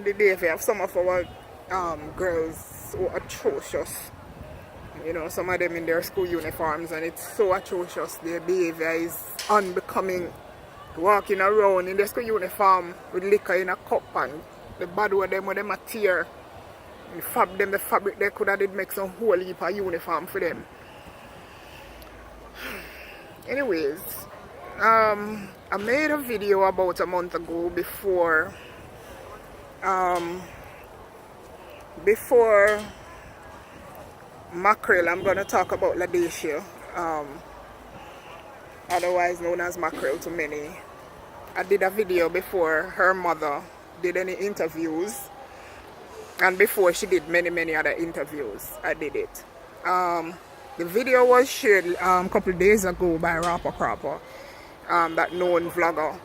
the behavior of some of our girls so atrocious. You know, some of them in their school uniforms, and it's so atrocious. Their behavior is unbecoming. Walking around in their school uniform with liquor in a cup, and the bad with them a tear. The fabric they could have did make some whole heap of uniform for them. Anyways, I made a video about a month ago before Mackerel. I'm going to talk about Ladacia, otherwise known as Mackerel to many. I did a video before her mother did any interviews, and before she did many other interviews. I did it. The video was shared a couple of days ago by Rapper Crapper, that known vlogger,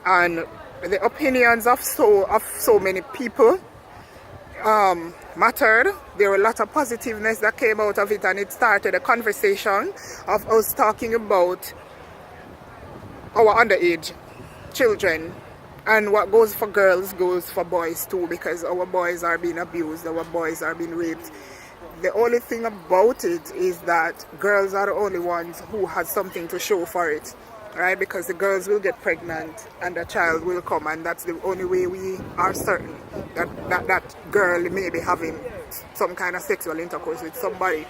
and the opinions of so many people mattered. There were a lot of positiveness that came out of it, and it started a conversation of us talking about our underage children, and what goes for girls goes for boys too, because our boys are being abused, our boys are being raped. The only thing about it is that girls are the only ones who has something to show for it, right? Because the girls will get pregnant and the child will come, and that's the only way we are certain that girl may be having some kind of sexual intercourse with somebody,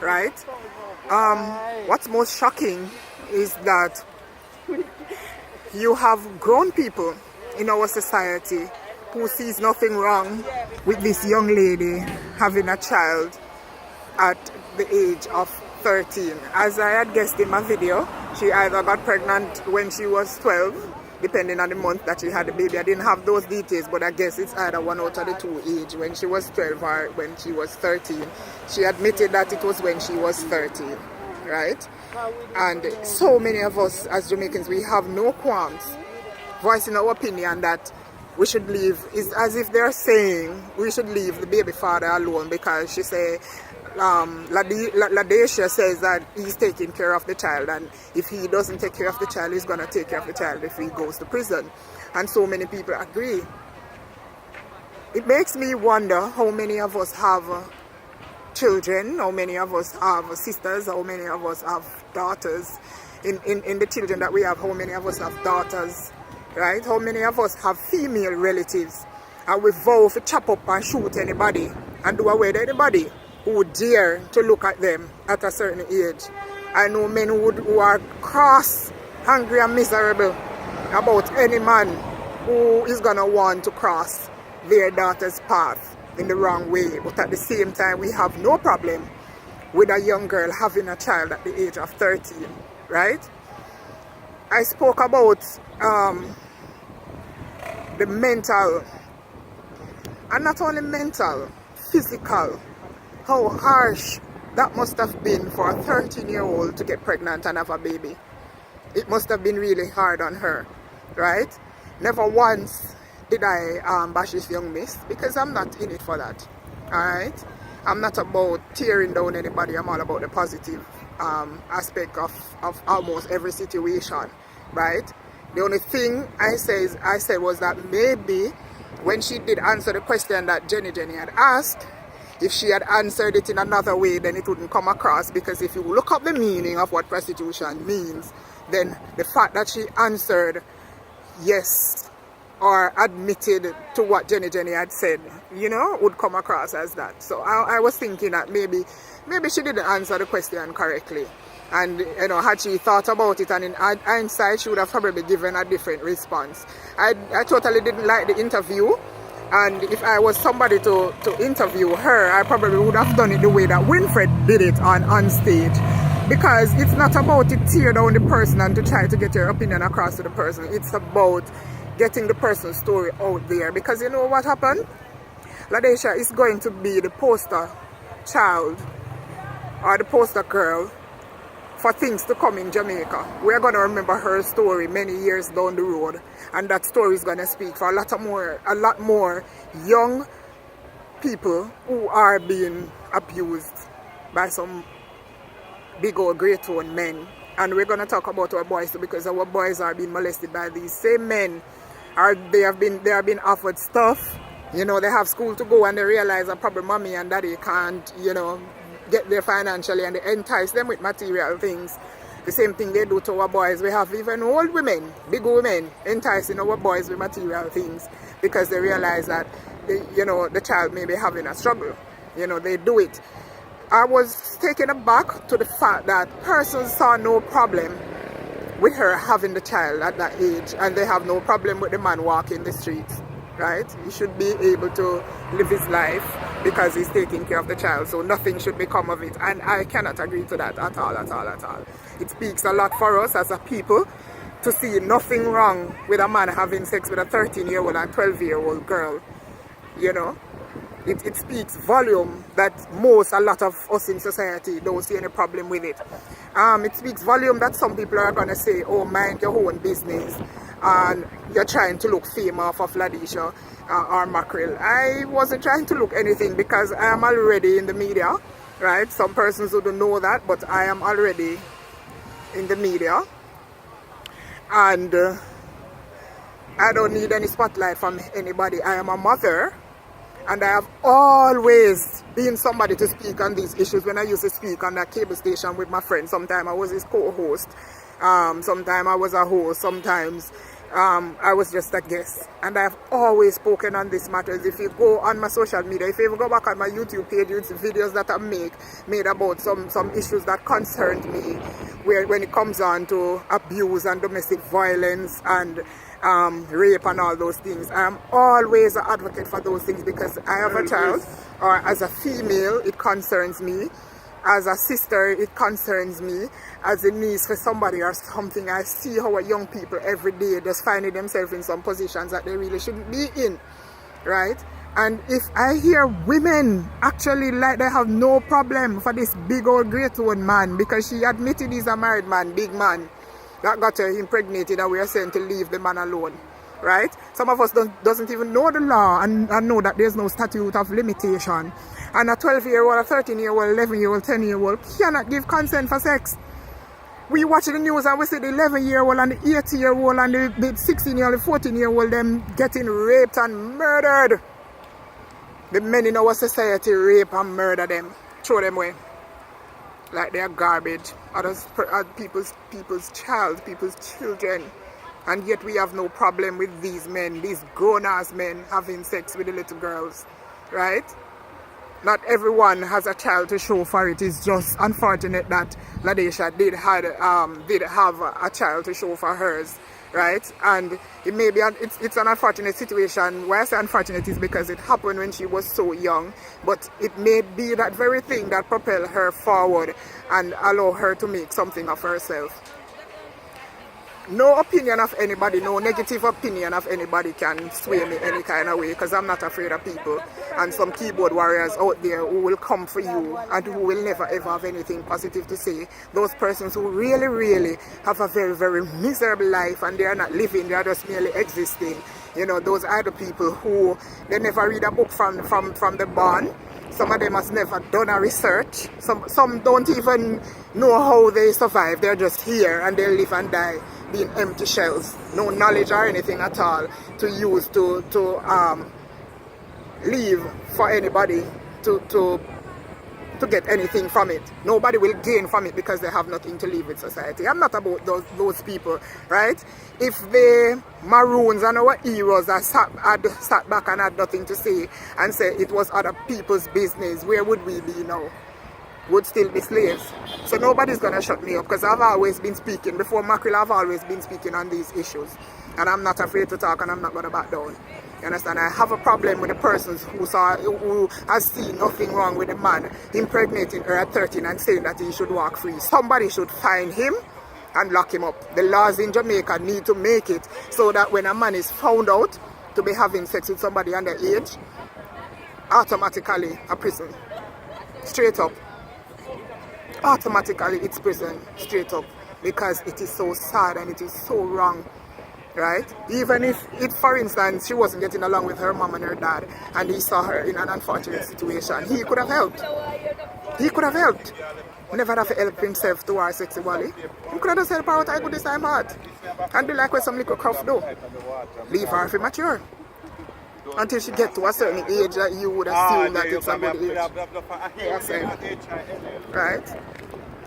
right? What's most shocking is that you have grown people in our society who sees nothing wrong with this young lady having a child at the age of 13. As I had guessed in my video, she either got pregnant when she was 12, depending on the month that she had the baby. I didn't have those details, but I guess it's either one out of the two age, when she was 12 or when she was 13. She admitted that it was when she was 13, right? And so many of us as Jamaicans, we have no qualms voicing our opinion that we should leave. It's as if they're saying we should leave the baby father alone, because she say Ladacia says that he's taking care of the child, and if he doesn't take care of the child, he's going to take care of the child if he goes to prison. And so many people agree. It makes me wonder how many of us have children, how many of us have sisters, how many of us have daughters. In the children that we have, how many of us have daughters, right? How many of us have female relatives, and we vow to chop up and shoot anybody and do away with anybody who would dare to look at them at a certain age. I know men who are cross, hungry and miserable about any man who is going to want to cross their daughter's path in the wrong way. But at the same time, we have no problem with a young girl having a child at the age of 13, right? I spoke about the mental, and not only mental, physical, how harsh that must have been for a 13-year-old to get pregnant and have a baby. It must have been really hard on her, right? Never once did I bash this young miss, because I'm not in it for that, alright? I'm not about tearing down anybody. I'm all about the positive aspect of almost every situation, right? The only thing I said was that maybe when she did answer the question that Jenny had asked, if she had answered it in another way, then it wouldn't come across. Because if you look up the meaning of what prostitution means, then the fact that she answered yes or admitted to what Jenny had said, you know, would come across as that. So I was thinking that maybe she didn't answer the question correctly. And, you know, had she thought about it and in hindsight, she would have probably given a different response. I totally didn't like the interview. And if I was somebody to interview her, I probably would have done it the way that Winfred did it on stage. Because it's not about to tear down the person and to try to get your opinion across to the person. It's about getting the person's story out there. Because you know what happened? Ladacia is going to be the poster child or the poster girl for things to come in Jamaica. We're going to remember her story many years down the road, and that story is going to speak for a lot more young people who are being abused by some big old great tone men. And we're going to talk about our boys too, because our boys are being molested by these same men. They are being offered stuff You know, they have school to go and they realize that probably mommy and daddy can't, you know, get there financially, and they entice them with material things. The same thing they do to our boys. We have even old women, big women, enticing our boys with material things because they realize that, you know, the child may be having a struggle. You know, they do it. I was taken aback to the fact that persons saw no problem with her having the child at that age, and they have no problem with the man walking the streets, right? He should be able to live his life because he's taking care of the child, so nothing should become of it. And I cannot agree to that at all, at all, at all. It speaks a lot for us as a people to see nothing wrong with a man having sex with a 13-year-old and 12-year-old girl, you know. It speaks volume that a lot of us in society don't see any problem with it. It speaks volume that some people are going to say, oh, mind your own business, and you're trying to look fame off of Ladisha or Mackerel. I wasn't trying to look anything because I am already in the media, right? Some persons who don't know that, but I am already in the media, and I don't need any spotlight from anybody. I am a mother, and I have always been somebody to speak on these issues. When I used to speak on that cable station with my friend, sometimes I was his co-host, sometimes I was a host, sometimes I was just a guest. And I have always spoken on these matters. If you go on my social media, if you even go back on my YouTube page, you see videos that I made about some issues that concerned me, when it comes on to abuse and domestic violence and rape and all those things. I'm always an advocate for those things because I have a child, or as a female, it concerns me. As a sister, it concerns me. As a niece for somebody or something, I see how young people every day just finding themselves in some positions that they really shouldn't be in, right? And if I hear women actually like they have no problem for this big old great old man, because she admitted he's a married man, big man, that got her impregnated, and we are saying to leave the man alone, right? Some of us doesn't even know the law and know that there's no statute of limitation. And a 12-year-old, a 13-year-old, 11-year-old, 10-year-old cannot give consent for sex. We watch the news and we see the 11-year-old and the 8-year-old and the 16-year-old, the 14-year-old, them getting raped and murdered. The men in our society rape and murder them, throw them away like they are garbage. Others, people's children, and yet we have no problem with these men, these grown-ass men having sex with the little girls, right? Not everyone has a child to show for it. It's just unfortunate that Ladisha did have a child to show for hers, right? And it may be it's an unfortunate situation. Why I say unfortunate is because it happened when she was so young, but it may be that very thing that propelled her forward and allow her to make something of herself. No opinion of anybody, no negative opinion of anybody can sway me any kind of way, because I'm not afraid of people. And some keyboard warriors out there who will come for you and who will never ever have anything positive to say. Those persons who really, really have a very, very miserable life and they are not living, they are just merely existing. You know, those are the people who, they never read a book from the barn. Some of them has never done a research. Some don't even know how they survive. They're just here and they live and die being empty shells. No knowledge or anything at all to use to leave for anybody to get anything from it. Nobody will gain from it because they have nothing to leave with society. I'm not about those people, right? If the Maroons and our heroes had sat back and had nothing to say and say it was other people's business, where would we be now? Would still be slaves. So nobody's gonna shut me up, because I've always been speaking. Before Mackerel, I've always been speaking on these issues, and I'm not afraid to talk, and I'm not gonna back down. You understand? I have a problem with the persons who has seen nothing wrong with the man impregnating her at 13 and saying that he should walk free. Somebody should find him and lock him up. The laws in Jamaica need to make it so that when a man is found out to be having sex with somebody underage, automatically a prison. Straight up. Automatically it's prison. Straight up. Because it is so sad and it is so wrong. Right? Even if for instance, she wasn't getting along with her mom and her dad, and he saw her in an unfortunate situation, he could have helped. He could have helped. Never have to help himself to her sexually. He could have just helped her out. I could this time heart. And do like what some little cuff do. Leave her if he mature. until she get to a certain age that you would assume that it's a good age. Right?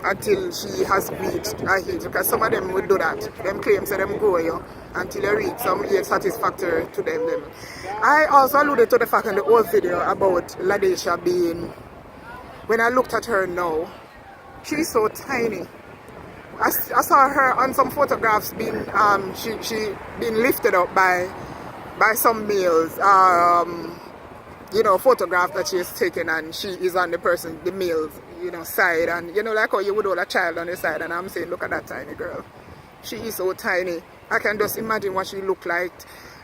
Until she has reached a age, because some of them would do that. Them claims that them grow you until you reach some age satisfactory to them. I also alluded to the fact in the old video about Ladisha being, when I looked at her now, she's so tiny. I saw her on some photographs being she being lifted up by some males, you know, photograph that she has taken, and she is on the male's, you know, side, and you know, like how you would hold a child on the side, and I'm saying, look at that tiny girl. She is so tiny. I can just imagine what she looked like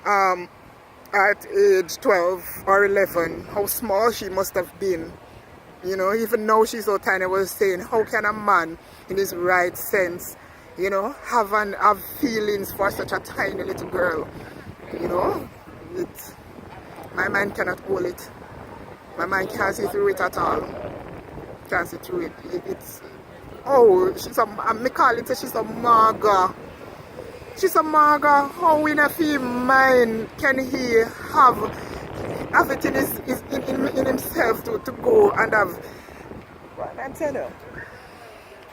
at age 12 or 11, how small she must have been. You know, even now she's so tiny. I was saying, how can a man in his right sense, you know, have feelings for such a tiny little girl? You know, my mind cannot hold it. My mind can't see through it at all. Can't see through it. She's I call it, she's a maga. She's a maga. How in a female mind can he have it in himself to go and have, what I tell you?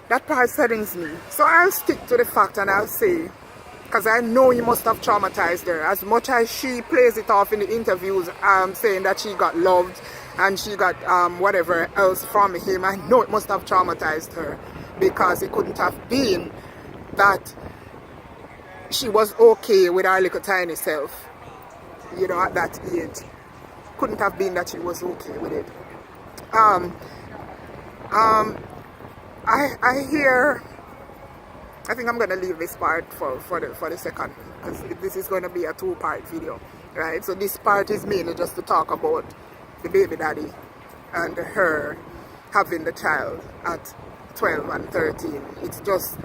That part saddens me. So I'll stick to the fact and I'll say, because I know he must have traumatized her. As much as she plays it off in the interviews, saying that she got loved and she got whatever else from him, I know it must have traumatized her, because it couldn't have been that she was okay with her little tiny self, you know, at that age. Couldn't have been that she was okay with it. I hear, I think I'm going to leave this part for the second, because this is going to be a two-part video, right? So this part is mainly just to talk about the baby daddy and her having the child at 12 and 13. It's just,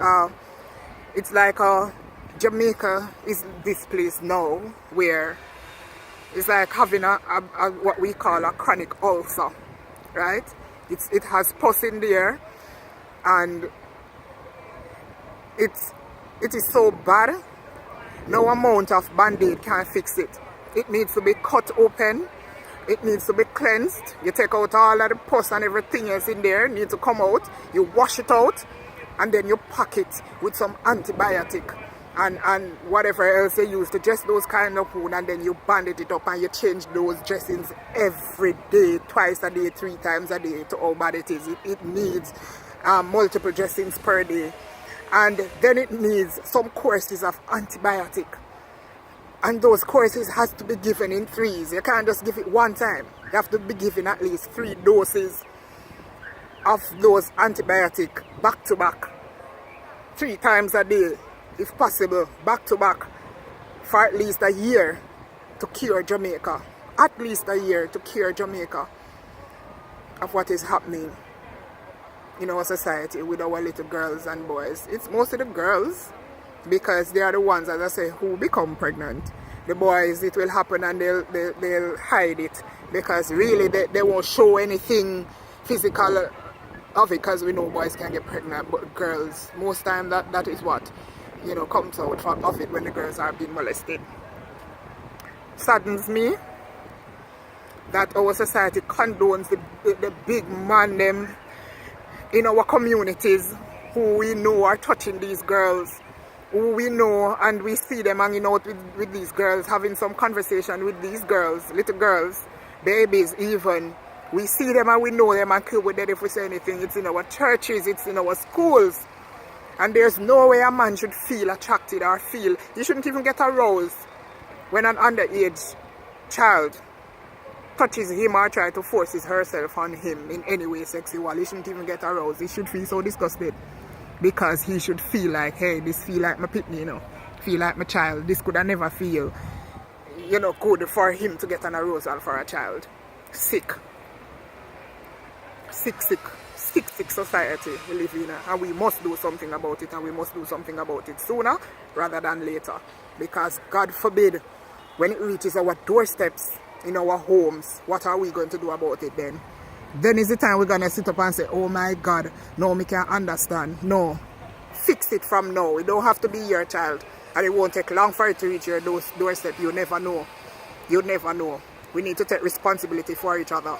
it's like Jamaica is this place now where it's like having a what we call a chronic ulcer, right? It has pus in there, and it is so bad, no amount of band-aid can fix it. It needs to be cut open, it needs to be cleansed. You take out all of the pus and everything else in there, it needs to come out, you wash it out, and then you pack it with some antibiotic and whatever else you use to dress those kind of wounds, and then you bandage it up and you change those dressings every day, twice a day, 3 times a day, to how bad it is. It needs multiple dressings per day, and then it needs some courses of antibiotic, and those courses has to be given in 3s. You can't just give it one time. You have to be given at least 3 doses of those antibiotic back to back, 3 times a day, if possible, back to back, for at least a year to cure Jamaica. At least a year to cure Jamaica of what is happening in our society with our little girls and boys. It's mostly the girls, because they are the ones, as I say, who become pregnant. The boys, it will happen and they'll hide it, because really they won't show anything physical of it, because we know boys can get pregnant, but girls, most time that is what, you know, comes out of it when the girls are being molested. Saddens me that our society condones the big man them in our communities who we know are touching these girls, who we know and we see them hanging out with these girls, having some conversation with these girls, little girls, babies even. We see them and we know them and kill with them if we say anything. It's in our churches, it's in our schools. And there's no way a man should feel attracted or feel, he shouldn't even get aroused when an underage child touches him or tries to force herself on him in any way sexual. He shouldn't even get aroused. He should feel so disgusted, because he should feel like, hey, this feel like my pitney, you know, feel like my child. This could I never feel, you know, good for him to get an arousal for a child. Sick society we live in, and we must do something about it, and we must do something about it sooner rather than later, because God forbid, when it reaches our doorsteps in our homes, what are we going to do about it then? Then is the time we're going to sit up and say, oh my God, no, me can't understand. No, fix it from now. It don't have to be your child, and it won't take long for it to reach your doorstep. You never know You never know. We need to take responsibility for each other.